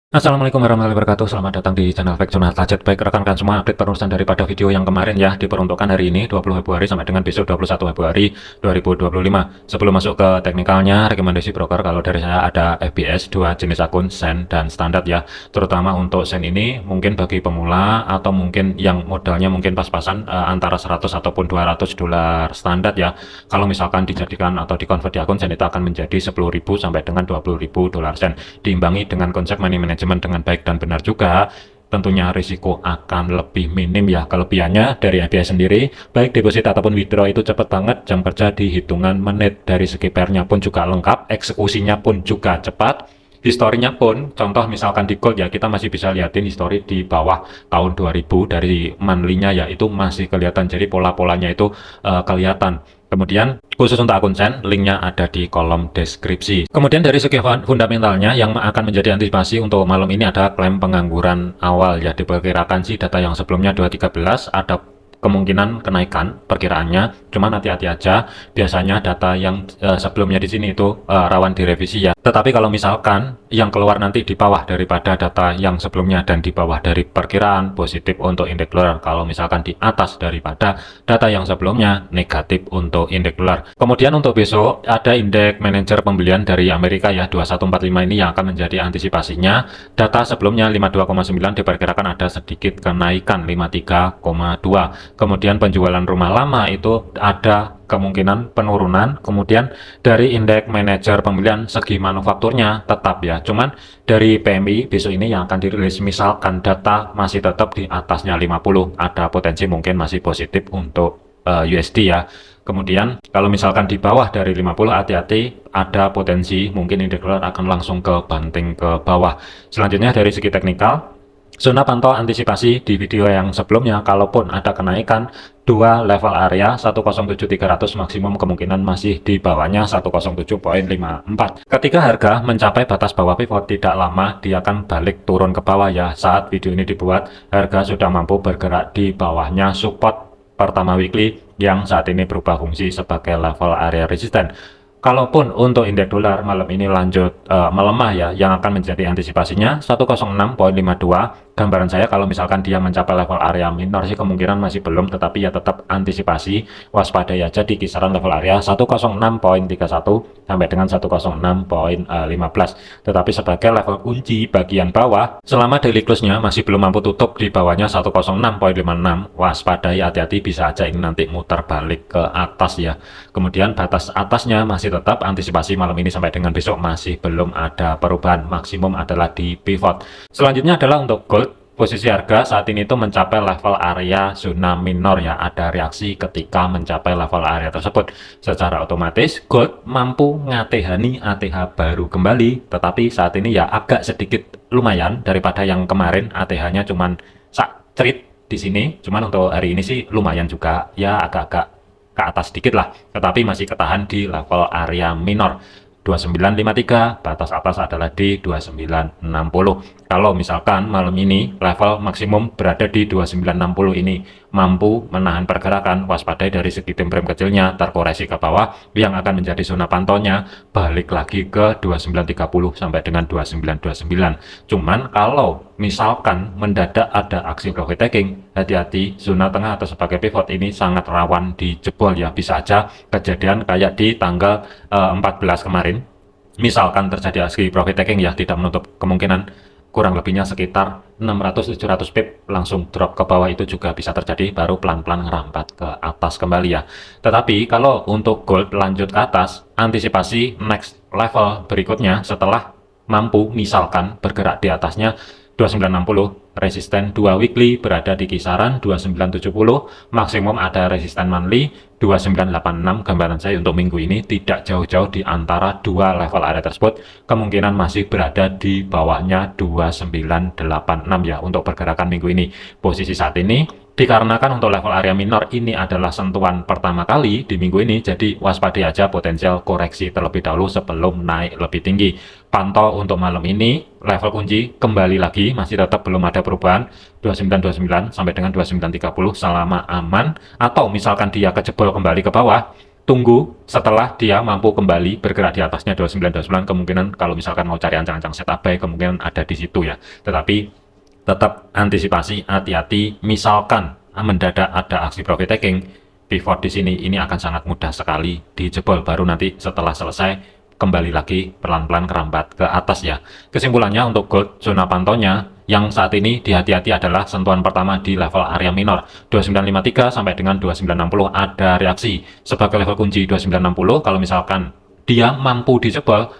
Assalamualaikum warahmatullahi wabarakatuh. Selamat datang di channel Fact Jurnal Target. Baik rekan-rekan semua, update perusahaan daripada video yang kemarin ya, diperuntukkan hari ini 20 Februari sampai dengan besok 21 Februari 2025. Sebelum masuk ke teknikalnya, rekomendasi broker kalau dari saya ada FBS, dua jenis akun, Sen dan standar ya. Terutama untuk Sen ini mungkin bagi pemula atau mungkin yang modalnya mungkin pas-pasan antara 100 ataupun 200 dolar standar ya. Kalau misalkan dijadikan atau dikonvert di akun Sen itu akan menjadi 10.000 sampai dengan 20.000 dolar Sen. Diimbangi dengan konsep money management dengan baik dan benar juga, tentunya risiko akan lebih minim ya. Kelebihannya dari FBS sendiri, baik deposit ataupun withdraw itu cepat banget, jam kerja di hitungan menit, dari segi pairnya pun juga lengkap, eksekusinya pun juga cepat, historinya pun, contoh misalkan di gold ya, kita masih bisa liatin histori di bawah tahun 2000 dari monthly-nya ya, itu masih kelihatan, jadi pola-polanya itu kelihatan. Kemudian khusus untuk akun Sen, linknya ada di kolom deskripsi. Kemudian dari segi fundamentalnya yang akan menjadi antisipasi untuk malam ini ada klaim pengangguran awal ya, diperkirakan sih data yang sebelumnya 213 ada kemungkinan kenaikan perkiraannya, cuman hati-hati aja, biasanya data yang sebelumnya di sini itu rawan direvisi ya. Tetapi kalau misalkan yang keluar nanti di bawah daripada data yang sebelumnya dan di bawah dari perkiraan, positif untuk indeks dolar. Kalau misalkan di atas daripada data yang sebelumnya, negatif untuk indeks dolar. Kemudian untuk besok ada indeks manajer pembelian dari Amerika ya, 2145 ini yang akan menjadi antisipasinya. Data sebelumnya 52,9 diperkirakan ada sedikit kenaikan 53,2. Kemudian penjualan rumah lama itu ada kemungkinan penurunan. Kemudian dari indeks manajer pembelian segi manufakturnya tetap ya, cuman dari PMI besok ini yang akan dirilis, misalkan data masih tetap di atasnya 50, ada potensi mungkin masih positif untuk USD ya. Kemudian kalau misalkan di bawah dari 50, hati-hati, ada potensi mungkin indeks dolar akan langsung ke banting ke bawah. Selanjutnya dari segi teknikal, zona pantau antisipasi di video yang sebelumnya, kalaupun ada kenaikan dua level area 107.300 maksimum kemungkinan masih di bawahnya 107.54. Ketika harga mencapai batas bawah pivot tidak lama dia akan balik turun ke bawah ya. Saat video ini dibuat harga sudah mampu bergerak di bawahnya support pertama weekly yang saat ini berubah fungsi sebagai level area resisten. Kalaupun untuk indeks dolar malam ini lanjut melemah ya, yang akan menjadi antisipasinya 106.52. Gambaran saya kalau misalkan dia mencapai level area minor sih kemungkinan masih belum, tetapi ya tetap antisipasi, waspadai aja di kisaran level area 106.31 sampai dengan 106.15. Tetapi sebagai level kunci bagian bawah, selama daily close-nya masih belum mampu tutup di bawahnya 106.56, waspadai, hati-hati, bisa aja ini nanti muter balik ke atas ya. Kemudian batas atasnya masih tetap antisipasi malam ini sampai dengan besok masih belum ada perubahan, maksimum adalah di pivot. Selanjutnya adalah untuk gold. Posisi harga saat ini itu mencapai level area zona minor ya, ada reaksi ketika mencapai level area tersebut. Secara otomatis gold mampu ngatehani ATH baru kembali, tetapi saat ini ya agak sedikit lumayan daripada yang kemarin ATH-nya cuman sak cerit di sini. Cuman untuk hari ini sih lumayan juga ya, agak-agak ke atas sedikit lah, tetapi masih ketahan di level area minor 2953, batas atas adalah di 2960. Kalau misalkan malam ini level maksimum berada di 2960 ini mampu menahan pergerakan, waspadai dari segi time frame kecilnya terkoreksi ke bawah, yang akan menjadi zona pantaunya balik lagi ke 2930 sampai dengan 2929. Cuman kalau misalkan mendadak ada aksi profit taking, hati-hati, zona tengah atau sebagai pivot ini sangat rawan dijebol ya. Bisa aja kejadian kayak di tanggal 14 kemarin, misalkan terjadi aksi profit taking ya, tidak menutup kemungkinan kurang lebihnya sekitar 600-700 pip langsung drop ke bawah, itu juga bisa terjadi, baru pelan-pelan ngerampat ke atas kembali ya. Tetapi kalau untuk gold lanjut ke atas, antisipasi next level berikutnya setelah mampu misalkan bergerak di atasnya 2960, resisten 2 weekly berada di kisaran 2970, maksimum ada resisten monthly 2986. Gambaran saya untuk minggu ini tidak jauh-jauh di antara dua level area tersebut, kemungkinan masih berada di bawahnya 2986 ya untuk pergerakan minggu ini. Posisi saat ini dikarenakan untuk level area minor ini adalah sentuhan pertama kali di minggu ini, jadi waspadai aja potensial koreksi terlebih dahulu sebelum naik lebih tinggi. Pantau untuk malam ini level kunci kembali lagi masih tetap belum ada perubahan 2929 sampai dengan 2930 selama aman, atau misalkan dia kejebol kembali ke bawah tunggu setelah dia mampu kembali bergerak di atasnya 29 kemungkinan kalau misalkan mau cari ancang-ancang setup buy kemungkinan ada di situ ya. Tetapi tetap antisipasi, hati-hati, misalkan mendadak ada aksi profit taking, pivot di sini ini akan sangat mudah sekali dijebol, baru nanti setelah selesai kembali lagi pelan-pelan kerambat ke atas ya. Kesimpulannya untuk gold, zona pantaunya yang saat ini dihati-hati adalah sentuhan pertama di level area minor 2953 sampai dengan 2960 ada reaksi sebagai level kunci 2960. Kalau misalkan dia mampu dijebol,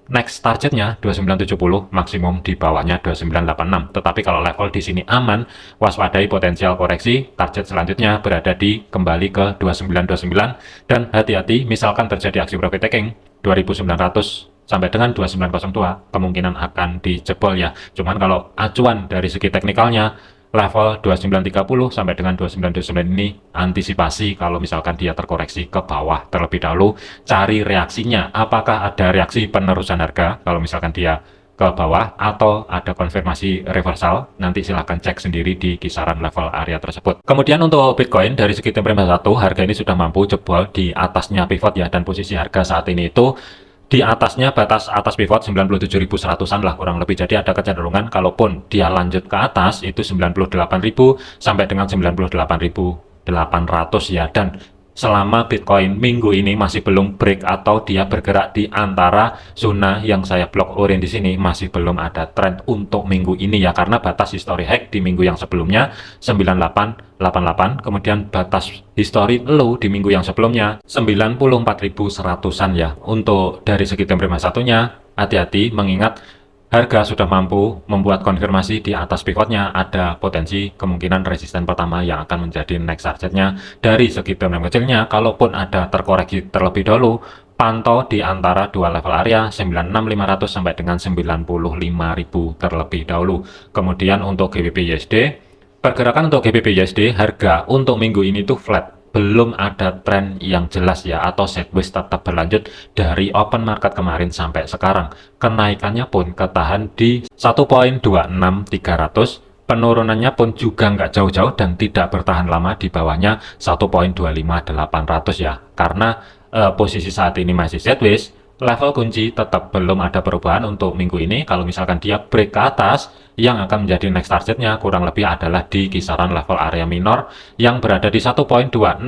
next targetnya 2970, maksimum di bawahnya 2986. Tetapi kalau level di sini aman, waspadai potensial koreksi, target selanjutnya berada di kembali ke 2929 dan hati-hati misalkan terjadi aksi profit taking 2900 sampai dengan 2902 kemungkinan akan dijebol ya. Cuman kalau acuan dari segi teknikalnya level 2930 sampai dengan 2929 ini antisipasi kalau misalkan dia terkoreksi ke bawah terlebih dahulu, cari reaksinya apakah ada reaksi penerusan harga kalau misalkan dia ke bawah atau ada konfirmasi reversal, nanti silahkan cek sendiri di kisaran level area tersebut. Kemudian untuk Bitcoin dari segi time frame 1 harga ini sudah mampu jebol di atasnya pivot ya, dan posisi harga saat ini itu di atasnya batas atas pivot 97.100-an lah kurang lebih. Jadi ada kecenderungan kalaupun dia lanjut ke atas itu 98.000 sampai dengan 98.800 ya. Dan selama Bitcoin minggu ini masih belum break atau dia bergerak di antara zona yang saya blok orange di sini, masih belum ada trend untuk minggu ini ya, karena batas history high di minggu yang sebelumnya 9888, kemudian batas history low di minggu yang sebelumnya 94.100-an ya. Untuk dari segi time frame satunya hati-hati mengingat harga sudah mampu membuat konfirmasi di atas pivotnya, ada potensi kemungkinan resisten pertama yang akan menjadi next targetnya. Dari segi time frame kecilnya, kalaupun ada terkoreksi terlebih dahulu, pantau di antara dua level area 96.500 sampai dengan 95.000 terlebih dahulu. Kemudian untuk GBP USD, pergerakan untuk GBP USD harga untuk minggu ini tuh flat, belum ada tren yang jelas ya, atau sideways tetap berlanjut dari open market kemarin sampai sekarang. Kenaikannya pun ketahan di 1.26300, penurunannya pun juga nggak jauh-jauh dan tidak bertahan lama di bawahnya 1.25800 ya. Karena posisi saat ini masih sideways, level kunci tetap belum ada perubahan untuk minggu ini. Kalau misalkan dia break ke atas, yang akan menjadi next targetnya kurang lebih adalah di kisaran level area minor yang berada di 1.2664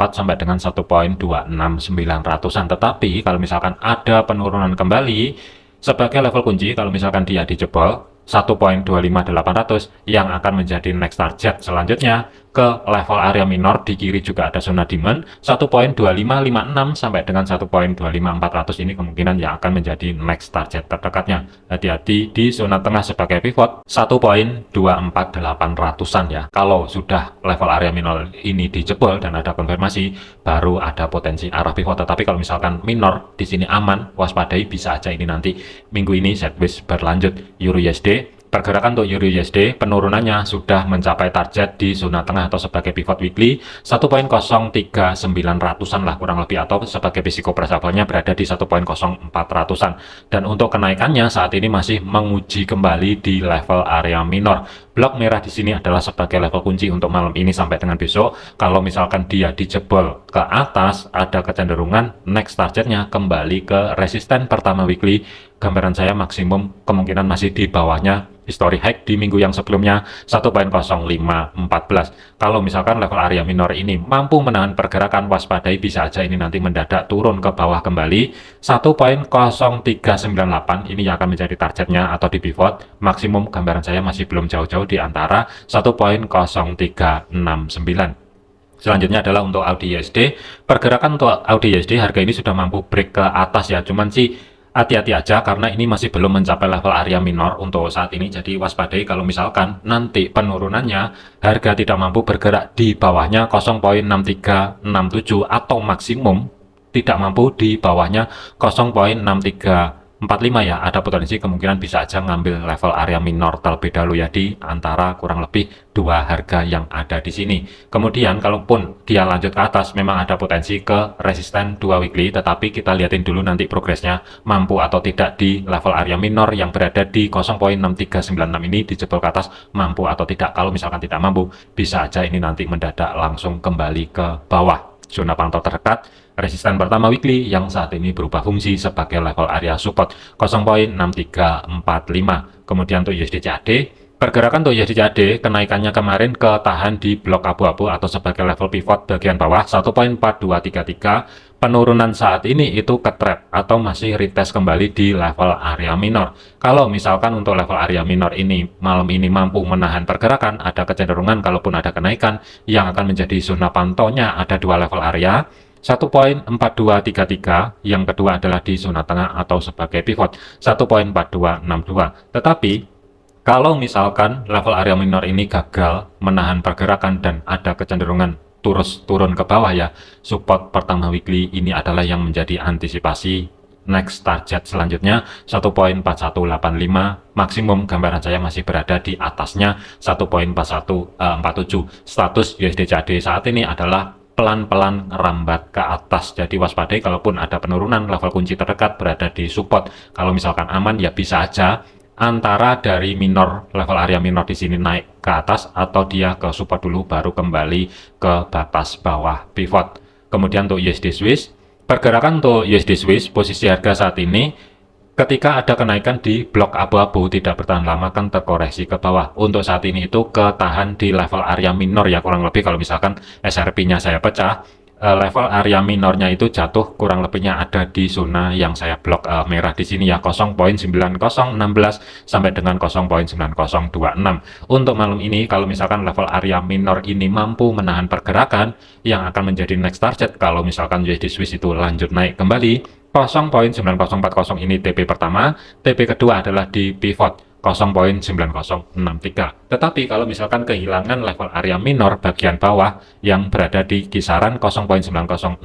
sampai dengan 1.26900-an. Tetapi kalau misalkan ada penurunan kembali sebagai level kunci, kalau misalkan dia dijebol 1.25800 yang akan menjadi next target selanjutnya ke level area minor, di kiri juga ada zona demand 1.2556 sampai dengan 1.25400, ini kemungkinan yang akan menjadi next target terdekatnya. Hati-hati di zona tengah sebagai pivot 1.24800-an ya. Kalau sudah level area minor ini dijebol dan ada konfirmasi, baru ada potensi arah pivot. Tetapi kalau misalkan minor di sini aman, waspadai bisa aja ini nanti minggu ini sideways berlanjut. Euro USD, pergerakan untuk Euro USD penurunannya sudah mencapai target di zona tengah atau sebagai pivot weekly 1.03900-an lah kurang lebih, atau sebagai risiko levelnya berada di 1.0400-an. Dan untuk kenaikannya saat ini masih menguji kembali di level area minor. Blok merah di sini adalah sebagai level kunci untuk malam ini sampai dengan besok. Kalau misalkan dia dijebol ke atas, ada kecenderungan next targetnya kembali ke resisten pertama weekly. Gambaran saya maksimum kemungkinan masih di bawahnya history high di minggu yang sebelumnya 1.0514. Kalau misalkan level area minor ini mampu menahan pergerakan, waspadai bisa aja ini nanti mendadak turun ke bawah kembali 1.0398, ini yang akan menjadi targetnya atau di pivot. Maksimum gambaran saya masih belum jauh-jauh di antara 1.0369. Selanjutnya adalah untuk AUD USD. Pergerakan untuk AUD USD harga ini sudah mampu break ke atas ya, cuman sih hati-hati aja karena ini masih belum mencapai level area minor untuk saat ini. Jadi waspadai kalau misalkan nanti penurunannya harga tidak mampu bergerak di bawahnya 0.6367 atau maksimum tidak mampu di bawahnya 0.6345 ya, ada potensi kemungkinan bisa aja ngambil level area minor terlebih dahulu ya, di antara kurang lebih dua harga yang ada di sini. Kemudian kalaupun dia lanjut ke atas memang ada potensi ke resisten 2 weekly, tetapi kita lihatin dulu nanti progresnya mampu atau tidak di level area minor yang berada di 0.6396 ini, dijebol ke atas mampu atau tidak. Kalau misalkan tidak mampu bisa aja ini nanti mendadak langsung kembali ke bawah. Zona pantau terdekat resisten pertama weekly yang saat ini berubah fungsi sebagai level area support 0.6345. Kemudian untuk USD CAD, pergerakan untuk USD CAD kenaikannya kemarin ketahan di blok abu-abu atau sebagai level pivot bagian bawah 1.4233. Penurunan saat ini itu ke trap atau masih retest kembali di level area minor. Kalau misalkan untuk level area minor ini malam ini mampu menahan pergerakan, ada kecenderungan kalaupun ada kenaikan yang akan menjadi zona pantaunya ada dua level area, 1.4233, yang kedua adalah di zona tengah atau sebagai pivot 1.4262. Tetapi kalau misalkan level area minor ini gagal menahan pergerakan dan ada kecenderungan terus turun ke bawah ya, support pertama weekly ini adalah yang menjadi antisipasi next target selanjutnya 1.4185. Maksimum gambaran saya masih berada di atasnya 1.4147. Status USD CAD saat ini adalah pelan-pelan rambat ke atas, jadi waspadai kalaupun ada penurunan. Level kunci terdekat berada di support. Kalau misalkan aman ya bisa aja antara dari minor, level area minor di sini naik ke atas atau dia ke support dulu baru kembali ke batas bawah pivot. Kemudian untuk USD Swiss, pergerakan untuk USD Swiss posisi harga saat ini ketika ada kenaikan di blok abu-abu tidak bertahan lama kan terkoreksi ke bawah. Untuk saat ini itu ketahan di level area minor ya, kurang lebih kalau misalkan SRP-nya saya pecah, level area minornya itu jatuh kurang lebihnya ada di zona yang saya blok merah di sini ya, 0.9016 sampai dengan 0.9026. Untuk malam ini kalau misalkan level area minor ini mampu menahan pergerakan, yang akan menjadi next target kalau misalkan USD Swiss itu lanjut naik kembali 0.9040 ini TP pertama, TP kedua adalah di pivot 0.9063. Tetapi kalau misalkan kehilangan level area minor bagian bawah yang berada di kisaran 0.9016,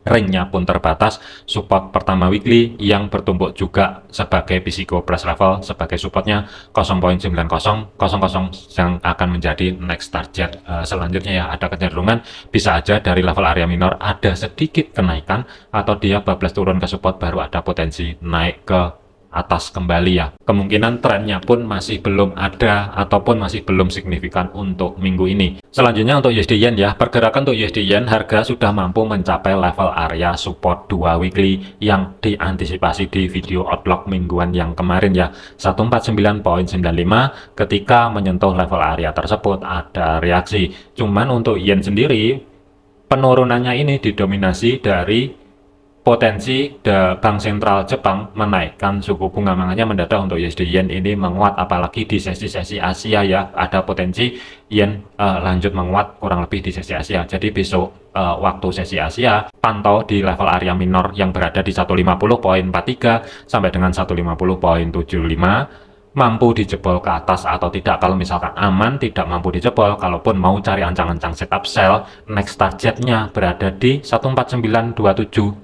ringnya pun terbatas. Support pertama weekly yang bertumpuk juga sebagai Physico Price Level sebagai supportnya 0.9000 yang akan menjadi next target selanjutnya ya. Ada kecenderungan bisa aja dari level area minor ada sedikit kenaikan atau dia bablas turun ke support baru ada potensi naik ke atas kembali ya. Kemungkinan trennya pun masih belum ada ataupun masih belum signifikan untuk minggu ini. Selanjutnya untuk USD Yen ya, pergerakan untuk USD Yen harga sudah mampu mencapai level area support 2 weekly yang diantisipasi di video outlook mingguan yang kemarin ya, 149.95. Ketika menyentuh level area tersebut ada reaksi. Cuman untuk Yen sendiri penurunannya ini didominasi dari potensi Bank Sentral Jepang menaikkan suku bunga, makanya mendadak untuk USD Yen ini menguat, apalagi di sesi-sesi Asia ya, ada potensi Yen lanjut menguat kurang lebih di sesi Asia. Jadi besok waktu sesi Asia pantau di level area minor yang berada di 150.43 sampai dengan 150.75. Mampu dijebol ke atas atau tidak. Kalau misalkan aman tidak mampu dijebol, kalaupun mau cari ancang-ancang setup sell, next targetnya berada di 14927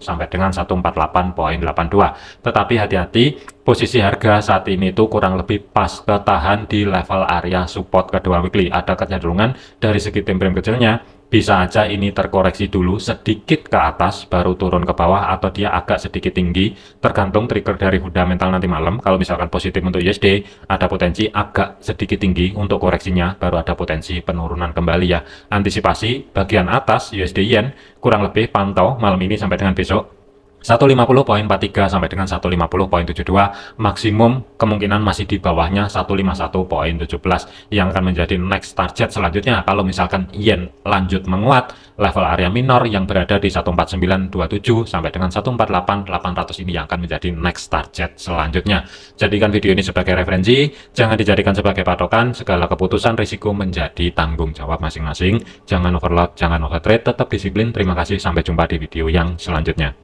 sampai dengan 148.82. Tetapi hati-hati, posisi harga saat ini itu kurang lebih pas ketahan di level area support kedua weekly. Ada kecenderungan dari segi time frame kecilnya bisa aja ini terkoreksi dulu sedikit ke atas baru turun ke bawah, atau dia agak sedikit tinggi tergantung trigger dari fundamental nanti malam. Kalau misalkan positif untuk USD ada potensi agak sedikit tinggi untuk koreksinya baru ada potensi penurunan kembali ya. Antisipasi bagian atas USD Yen kurang lebih pantau malam ini sampai dengan besok 150.43 sampai dengan 150.72. Maksimum kemungkinan masih di bawahnya 151.17 yang akan menjadi next target selanjutnya. Kalau misalkan Yen lanjut menguat, level area minor yang berada di 14927 sampai dengan 148.800 ini yang akan menjadi next target selanjutnya. Jadikan video ini sebagai referensi, jangan dijadikan sebagai patokan. Segala keputusan risiko menjadi tanggung jawab masing-masing. Jangan overload, jangan overtrade, tetap disiplin. Terima kasih, sampai jumpa di video yang selanjutnya.